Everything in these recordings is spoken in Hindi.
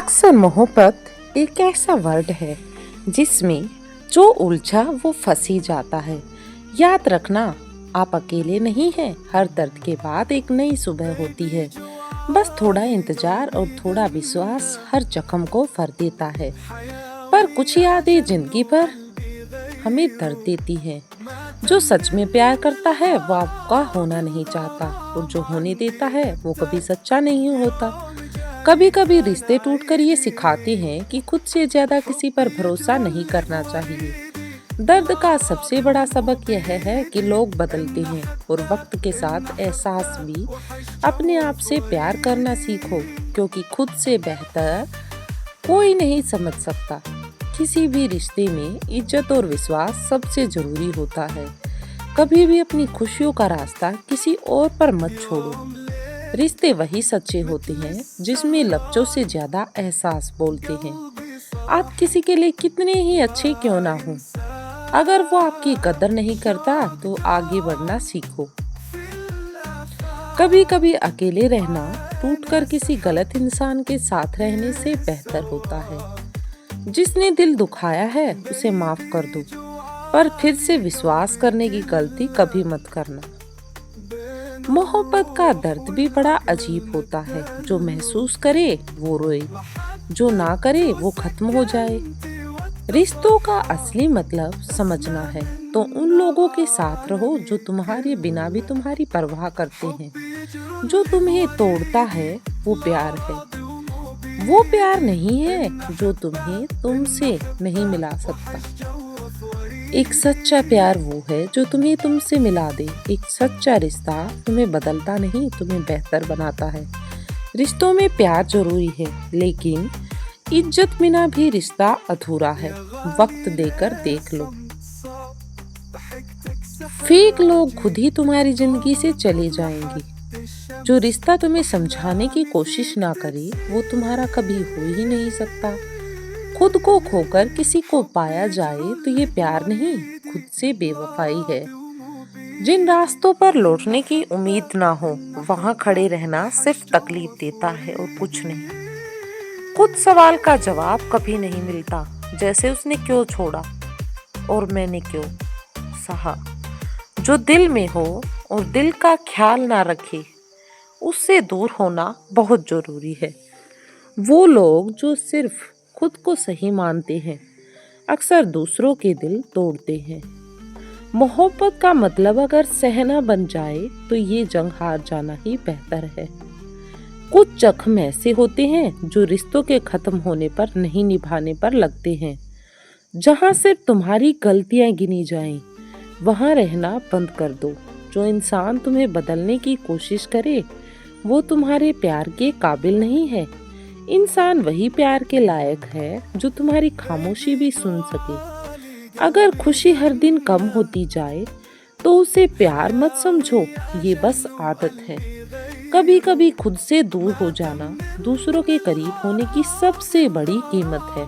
अक्सर मोहब्बत एक ऐसा वर्ड है जिसमें जो उलझा वो फंसी जाता है। याद रखना, आप अकेले नहीं हैं। हर दर्द के बाद एक नई सुबह होती है। बस थोड़ा इंतजार और थोड़ा विश्वास हर जख्म को भर देता है। पर कुछ यादें जिंदगी भर हमें दर्द देती हैं। जो सच में प्यार करता है वो आपका होना नहीं चाहता, और जो होने देता है वो कभी सच्चा नहीं होता। कभी कभी रिश्ते टूटकर ये सिखाते हैं कि खुद से ज्यादा किसी पर भरोसा नहीं करना चाहिए। दर्द का सबसे बड़ा सबक यह है कि लोग बदलते हैं, और वक्त के साथ एहसास भी। अपने आप से प्यार करना सीखो, क्योंकि खुद से बेहतर कोई नहीं समझ सकता। किसी भी रिश्ते में इज्जत और विश्वास सबसे जरूरी होता है। कभी भी अपनी खुशियों का रास्ता किसी और पर मत छोड़ो। रिश्ते वही सच्चे होते हैं जिसमें लफ्जों से ज्यादा एहसास बोलते हैं। आप किसी के लिए कितने ही अच्छे क्यों ना हो, अगर वो आपकी कदर नहीं करता तो आगे बढ़ना सीखो। कभी कभी अकेले रहना टूटकर किसी गलत इंसान के साथ रहने से बेहतर होता है। जिसने दिल दुखाया है उसे माफ कर दो, पर फिर से विश्वास करने की गलती कभी मत करना। मोहब्बत का दर्द भी बड़ा अजीब होता है। जो महसूस करे वो रोए, जो ना करे वो खत्म हो जाए। रिश्तों का असली मतलब समझना है तो उन लोगों के साथ रहो जो तुम्हारे बिना भी तुम्हारी परवाह करते हैं। जो तुम्हें तोड़ता है वो प्यार है, वो प्यार नहीं है जो तुम्हें तुमसे नहीं मिला सकता। एक सच्चा प्यार वो है जो तुम्हें तुमसे मिला दे। एक सच्चा रिश्ता तुम्हें बदलता नहीं, तुम्हें बेहतर बनाता है। रिश्तों में प्यार जरूरी है, लेकिन इज्जत बिना भी रिश्ता अधूरा है। वक्त देकर देख लो। फेक लोग खुद ही तुम्हारी जिंदगी से चले जाएंगे। जो रिश्ता तुम्हें समझाने की कोशिश ना करे वो तुम्हारा कभी हो ही नहीं सकता। खुद को खोकर किसी को पाया जाए तो ये प्यार नहीं, खुद से बेवफाई है। जिन रास्तों पर लौटने की उम्मीद ना हो वहां खड़े रहना सिर्फ तकलीफ देता है और कुछ नहीं। खुद सवाल का जवाब कभी नहीं मिलता, जैसे उसने क्यों छोड़ा और मैंने क्यों सहा। जो दिल में हो और दिल का ख्याल ना रखे उससे दूर होना बहुत जरूरी है। वो लोग जो सिर्फ खुद को सही मानते हैं अक्सर दूसरों के दिल तोड़ते हैं। मोहब्बत का मतलब अगर सहना बन जाए तो ये जंग हार जाना ही बेहतर है। कुछ जख्म ऐसे होते हैं जो रिश्तों के खत्म होने पर नहीं निभाने पर लगते हैं। जहां सिर्फ तुम्हारी गलतियां गिनी जाएं, वहां रहना बंद कर दो। जो इंसान तुम्हें बदलने की कोशिश करे वो तुम्हारे प्यार के काबिल नहीं है। इंसान वही प्यार के लायक है जो तुम्हारी खामोशी भी सुन सके। अगर खुशी हर दिन कम होती जाए तो उसे प्यार मत समझो, ये बस आदत है। कभी कभी खुद से दूर हो जाना दूसरों के करीब होने की सबसे बड़ी कीमत है।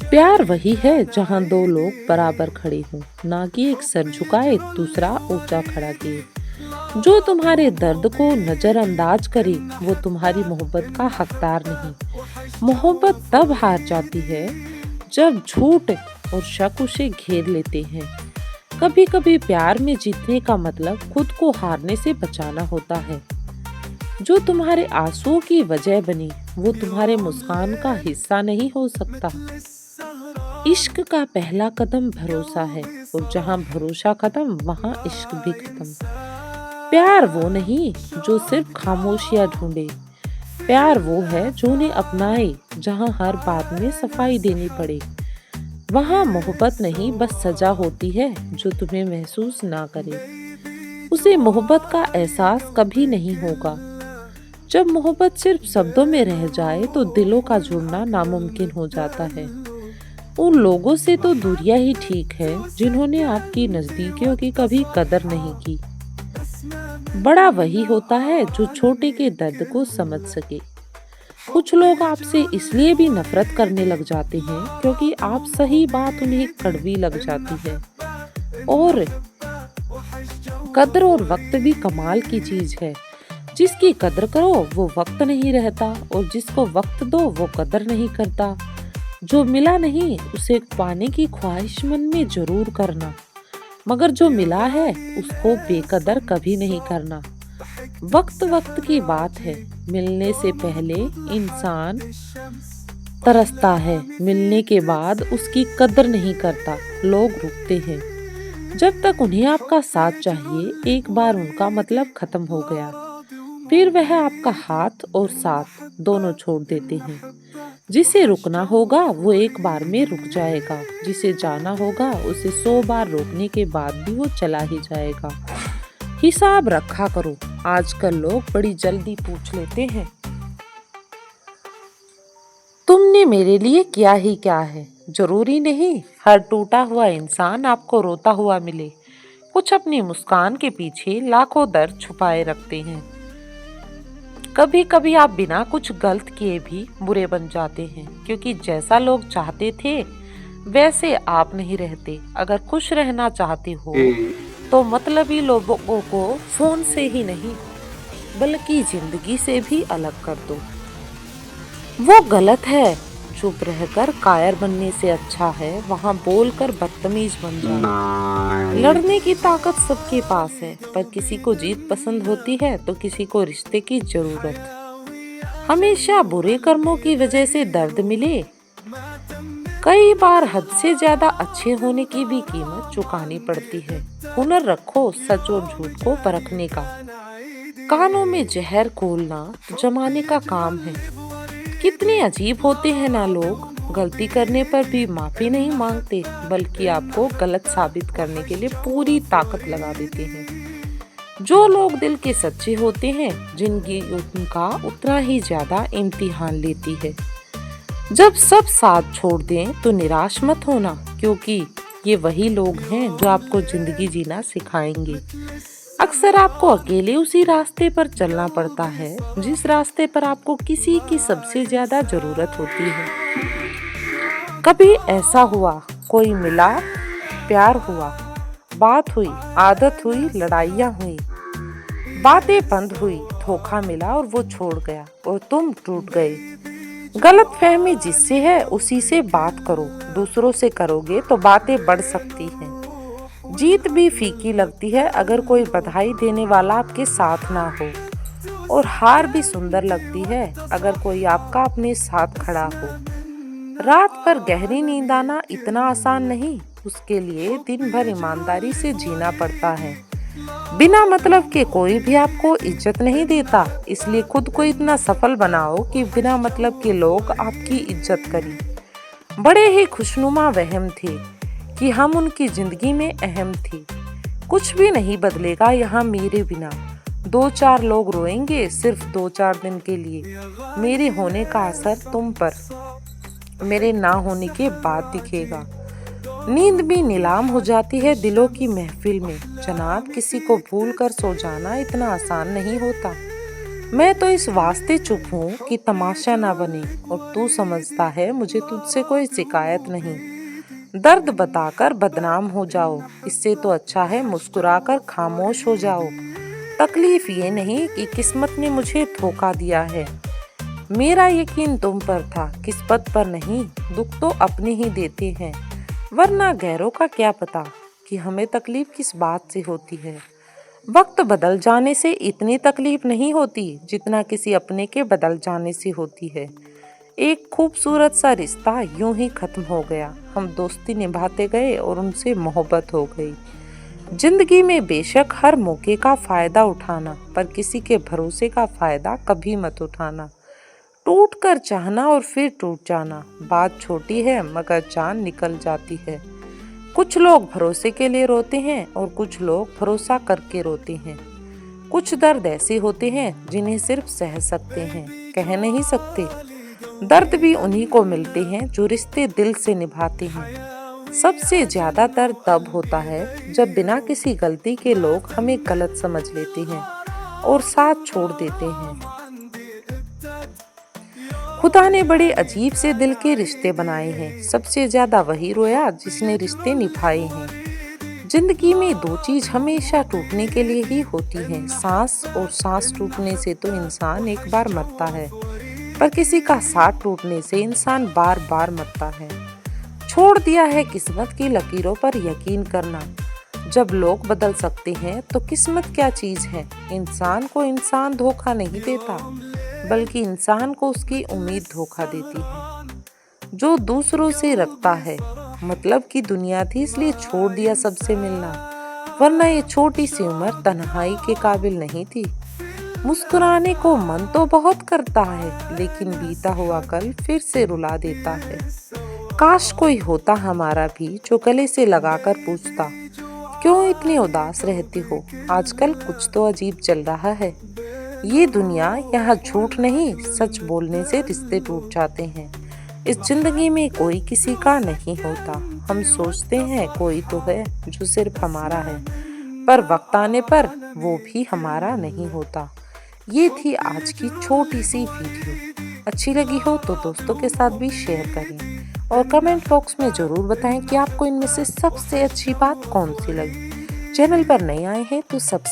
प्यार वही है जहां दो लोग बराबर खड़े हों, ना कि एक सर झुकाए दूसरा ऊंचा खड़ा किए। जो तुम्हारे दर्द को नजरअंदाज करे वो तुम्हारी मोहब्बत का हकदार नहीं। मोहब्बत तब हार जाती है जब झूठ और शक उसे घेर लेते हैं। कभी कभी प्यार में जीतने का मतलब खुद को हारने से बचाना होता है। जो तुम्हारे आंसुओं की वजह बनी वो तुम्हारे मुस्कान का हिस्सा नहीं हो सकता। इश्क का पहला कदम भरोसा है, और जहाँ भरोसा खत्म वहाँ इश्क भी खत्म। प्यार वो नहीं जो सिर्फ खामोशियां ढूंढे, प्यार वो है जो उन्हें अपनाए। जहां हर बात में सफाई देनी पड़े वहां मोहब्बत नहीं बस सजा होती है। जो तुम्हें महसूस ना करे उसे मोहब्बत का एहसास कभी नहीं होगा। जब मोहब्बत सिर्फ शब्दों में रह जाए तो दिलों का जुड़ना नामुमकिन हो जाता है। उन लोगों से तो दूरियां ही ठीक है जिन्होंने आपकी नजदीकियों की कभी कदर नहीं की। बड़ा वही होता है जो छोटे के दर्द को समझ सके। कुछ लोग आपसे इसलिए भी नफरत करने लग जाते हैं क्योंकि आप सही बात उन्हें कड़वी लग जाती है। और कद्र और वक्त भी कमाल की चीज है। जिसकी कदर करो वो वक्त नहीं रहता, और जिसको वक्त दो वो कदर नहीं करता। जो मिला नहीं उसे पाने की ख्वाहिश मन में जरूर करना, मगर जो मिला है उसको बेकदर कभी नहीं करना। वक्त वक्त की बात है, मिलने से पहले इंसान तरसता है, मिलने के बाद उसकी कदर नहीं करता। लोग रुकते हैं जब तक उन्हें आपका साथ चाहिए, एक बार उनका मतलब खत्म हो गया फिर वह आपका हाथ और साथ दोनों छोड़ देते हैं। जिसे रुकना होगा वो एक बार में रुक जाएगा, जिसे जाना होगा उसे 100 बार रोकने के बाद भी वो चला ही जाएगा। हिसाब रखा करो, आजकल लोग बड़ी जल्दी पूछ लेते हैं तुमने मेरे लिए किया ही क्या है। जरूरी नहीं हर टूटा हुआ इंसान आपको रोता हुआ मिले। कुछ अपनी मुस्कान के पीछे लाखों दर्द छुपाए रखते हैं। कभी कभी आप बिना कुछ गलत किए भी बुरे बन जाते हैं, क्योंकि जैसा लोग चाहते थे वैसे आप नहीं रहते। अगर खुश रहना चाहते हो तो मतलबी लोगों को फोन से ही नहीं बल्कि जिंदगी से भी अलग कर दो। वो गलत है, चुप रहकर कायर बनने से अच्छा है वहाँ बोलकर बदतमीज बन जाए। लड़ने की ताकत सबके पास है, पर किसी को जीत पसंद होती है तो किसी को रिश्ते की जरूरत। हमेशा बुरे कर्मों की वजह से दर्द मिले, कई बार हद से ज्यादा अच्छे होने की भी कीमत चुकानी पड़ती है। हुनर रखो सच और झूठ को परखने का, कानों में जहर घोलना जमाने का काम है। कितने अजीब होते हैं ना लोग, गलती करने पर भी माफी नहीं मांगते बल्कि आपको गलत साबित करने के लिए पूरी ताकत लगा देते हैं। जो लोग दिल के सच्चे होते हैं जिंदगी उनका उतना ही ज्यादा इम्तिहान लेती है। जब सब साथ छोड़ दें तो निराश मत होना, क्योंकि ये वही लोग हैं जो आपको जिंदगी जीना सिखाएंगे। अक्सर आपको अकेले उसी रास्ते पर चलना पड़ता है जिस रास्ते पर आपको किसी की सबसे ज्यादा जरूरत होती है। कभी ऐसा हुआ कोई मिला, प्यार हुआ, बात हुई, आदत हुई, लड़ाइयाँ हुई, बातें बंद हुई, धोखा मिला और वो छोड़ गया और तुम टूट गए। गलत फहमी जिससे है उसी से बात करो, दूसरों से करोगे तो बातें बढ़ सकती हैं। जीत भी फीकी लगती है अगर कोई बधाई देने वाला आपके साथ ना हो, और हार भी सुंदर लगती है अगर कोई आपका अपने साथ खड़ा हो। रात पर गहरी नींद आना इतना आसान नहीं, उसके लिए दिन भर ईमानदारी से जीना पड़ता है। बिना मतलब के कोई भी आपको इज्जत नहीं देता, इसलिए खुद को इतना सफल बनाओ कि बिना मतलब के लोग आपकी इज्जत करें। बड़े ही खुशनुमा वहम थे कि हम उनकी जिंदगी में अहम थे। कुछ भी नहीं बदलेगा यहाँ मेरे बिना, 2-4 लोग रोएंगे सिर्फ 2-4 दिन के लिए। मेरे होने का असर तुम पर मेरे ना होने के बाद दिखेगा। नींद भी नीलाम हो जाती है दिलों की महफिल में। जनाब, किसी को भूल कर सो जाना इतना आसान नहीं होता। मैं तो इस वास्ते चुप हूँ कि तमाशा ना बने, और तू समझता है मुझे तुझसे कोई शिकायत नहीं। दर्द बताकर बदनाम हो जाओ, इससे तो अच्छा है मुस्कुराकर खामोश हो जाओ। तकलीफ ये नहीं कि किस्मत ने मुझे धोखा दिया है, मेरा यकीन तुम पर था, किस्मत पर नहीं। दुख तो अपने ही देते हैं, वरना गैरों का क्या पता कि हमें तकलीफ किस बात से होती है। वक्त बदल जाने से इतनी तकलीफ नहीं होती जितना किसी अपने के बदल जाने से होती है। एक खूबसूरत सा रिश्ता यूं ही खत्म हो गया। हम दोस्ती निभाते गए और उनसे मोहब्बत हो गई। जिंदगी में बेशक हर मौके का फायदा उठाना, पर किसी के भरोसे का फायदा कभी मत उठाना। टूट कर चाहना और फिर टूट जाना, बात छोटी है मगर जान निकल जाती है। कुछ लोग भरोसे के लिए रोते हैं और कुछ लोग भरोसा करके रोते हैं। कुछ दर्द ऐसे होते हैं जिन्हें सिर्फ सह सकते हैं, कह नहीं सकते। दर्द भी उन्हीं को मिलते हैं जो रिश्ते दिल से निभाते हैं। सबसे ज्यादा दर्द तब होता है जब बिना किसी गलती के लोग हमें गलत समझ लेते हैं और साथ छोड़ देते हैं। खुदा ने बड़े अजीब से दिल के रिश्ते बनाए हैं। सबसे ज्यादा वही रोया जिसने रिश्ते निभाए हैं। जिंदगी में दो चीज हमेशा टूटने के लिए ही होती हैं, सांस, और सांस टूटने से तो इंसान एक बार मरता है, पर किसी का साथ टूटने से इंसान बार बार मरता है। छोड़ दिया है किस्मत की लकीरों पर यकीन करना। जब लोग बदल सकते हैं तो किस्मत क्या चीज है। इंसान को इंसान धोखा नहीं देता, बल्कि इंसान को उसकी उम्मीद धोखा देती है। जो दूसरों से रखता है, मतलब की दुनिया थी इसलिए छोड़ दिया सबसे मिलना, वरना ये छोटी सी उम्र तन्हाई के काबिल नहीं थी। मुस्कुराने को मन तो बहुत करता है, लेकिन बीता हुआ कल फिर से रुला देता है। काश कोई होता हमारा भी जो गले से लगाकर पूछता, क्यों इतने उदास रहते हो, आजकल कुछ तो अजीब चल रहा है। ये दुनिया यहाँ झूठ नहीं, सच बोलने से रिश्ते टूट जाते हैं। इस जिंदगी में कोई किसी का नहीं होता। हम सोचते हैं कोई तो है जो सिर्फ हमारा है, पर वक्त आने पर वो भी हमारा नहीं होता। ये थी आज की छोटी सी वीडियो। अच्छी लगी हो तो दोस्तों के साथ भी शेयर करें और कमेंट बॉक्स में जरूर बताएं कि आपको इनमें से सबसे अच्छी बात कौन सी लगी। चैनल पर नए आए हैं तो सब्सक्राइब